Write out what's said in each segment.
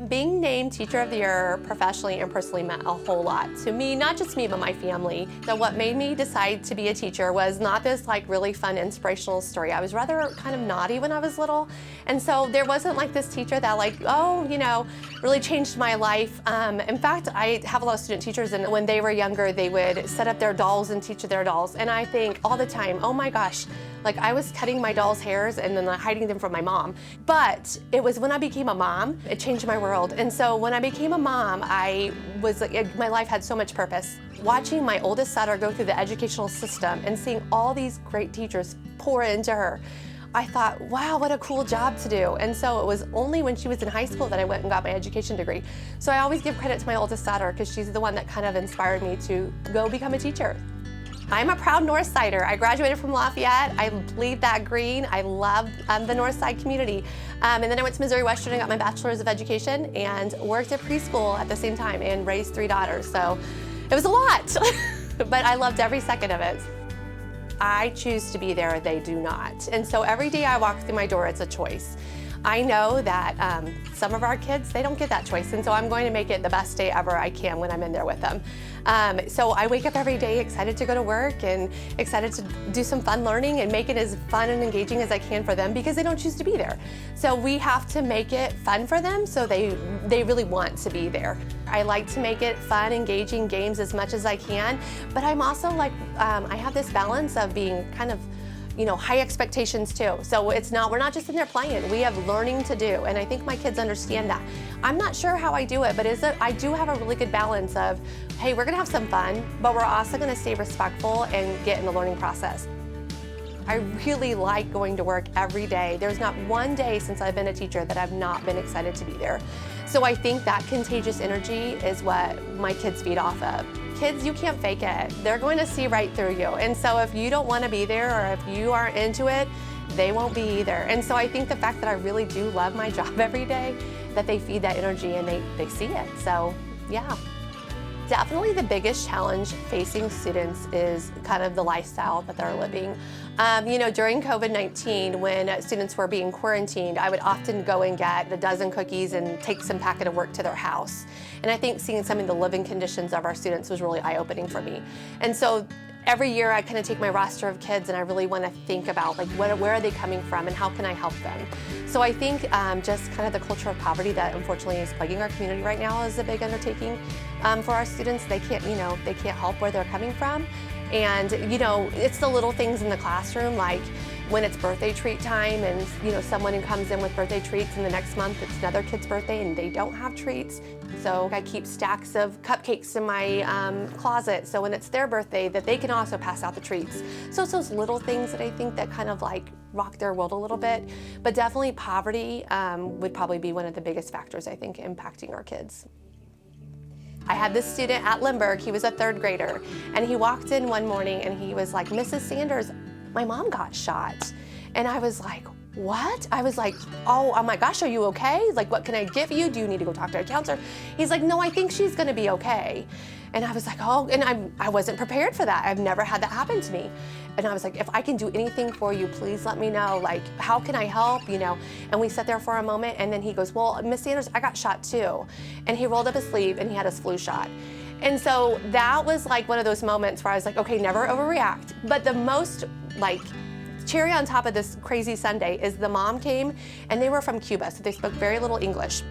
Being named Teacher of the Year professionally and personally meant a whole lot to me, not just me, but my family. So what made me decide to be a teacher was not this like really fun inspirational story. I was rather kind of naughty when I was little. And so there wasn't like this teacher that like, oh, you know, really changed my life. In fact, I have a lot of student teachers, and when they were younger, they would set up their dolls and teach their dolls. And I think all the time, oh my gosh, like I was cutting my dolls' hairs and then hiding them from my mom. But it was when I became a mom, it changed my world. And so when I became a mom, my life had so much purpose. Watching my oldest daughter go through the educational system and seeing all these great teachers pour into her, I thought, wow, what a cool job to do. And so it was only when she was in high school that I went and got my education degree. So I always give credit to my oldest daughter because she's the one that kind of inspired me to go become a teacher. I'm a proud North Sider. I graduated from Lafayette. I bleed that green. I love the North Side community. And then I went to Missouri Western and got my bachelor's of education and worked at preschool at the same time and raised 3 daughters. So it was a lot, but I loved every second of it. I choose to be there, they do not. And so every day I walk through my door, it's a choice. I know that some of our kids, they don't get that choice, and so I'm going to make it the best day ever I can when I'm in there with them. So I wake up every day excited to go to work and excited to do some fun learning and make it as fun and engaging as I can for them because they don't choose to be there. So we have to make it fun for them so they really want to be there. I like to make it fun, engaging games as much as I can, but I'm also like, I have this balance of being kind of, you know, high expectations too. So we're not just in there playing, we have learning to do, and I think my kids understand that. I'm not sure how I do it, but I do have a really good balance of, hey, we're gonna have some fun, but we're also gonna stay respectful and get in the learning process. I really like going to work every day. There's not one day since I've been a teacher that I've not been excited to be there. So I think that contagious energy is what my kids feed off of. Kids, you can't fake it. They're going to see right through you. And so if you don't want to be there or if you aren't into it, they won't be either. And so I think the fact that I really do love my job every day, that they feed that energy and they see it. So yeah. Definitely the biggest challenge facing students is kind of the lifestyle that they're living. You know, during COVID-19, when students were being quarantined, I would often go and get a dozen cookies and take some packet of work to their house. And I think seeing some of the living conditions of our students was really eye-opening for me. And so every year I kind of take my roster of kids and I really want to think about like where are they coming from and how can I help them. So I think just kind of the culture of poverty that unfortunately is plaguing our community right now is a big undertaking for our students. They can't help where they're coming from. And you know, it's the little things in the classroom, like when it's birthday treat time and you know someone comes in with birthday treats and the next month it's another kid's birthday and they don't have treats. So I keep stacks of cupcakes in my closet so when it's their birthday that they can also pass out the treats. So it's those little things that I think that kind of like rock their world a little bit. But definitely poverty would probably be one of the biggest factors I think impacting our kids. I had this student at Lindbergh, he was a 3rd grader, and he walked in one morning and he was like, Mrs. Sanders, my mom got shot. And I was like, what? I was like, oh my gosh, are you okay? Like, what can I give you? Do you need to go talk to a counselor? He's like, no, I think she's gonna be okay. And I was like, oh, and I wasn't prepared for that. I've never had that happen to me. And I was like, if I can do anything for you, please let me know. Like, how can I help, you know? And we sat there for a moment and then he goes, well, Miss Sanders, I got shot too. And he rolled up his sleeve and he had his flu shot. And so that was like one of those moments where I was like, okay, never overreact. But the most like cherry on top of this crazy Sunday is the mom came and they were from Cuba, so they spoke very little English.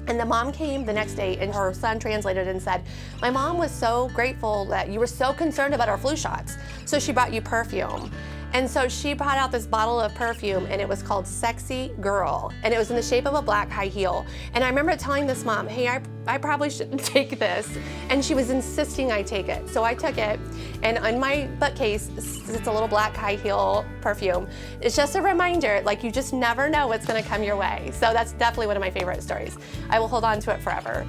And the mom came the next day and her son translated and said, my mom was so grateful that you were so concerned about our flu shots, so she brought you perfume. And so she brought out this bottle of perfume and it was called Sexy Girl. And it was in the shape of a black high heel. And I remember telling this mom, hey, I probably shouldn't take this. And she was insisting I take it. So I took it, and on my bookcase, it's a little black high heel perfume. It's just a reminder, like you just never know what's gonna come your way. So that's definitely one of my favorite stories. I will hold on to it forever.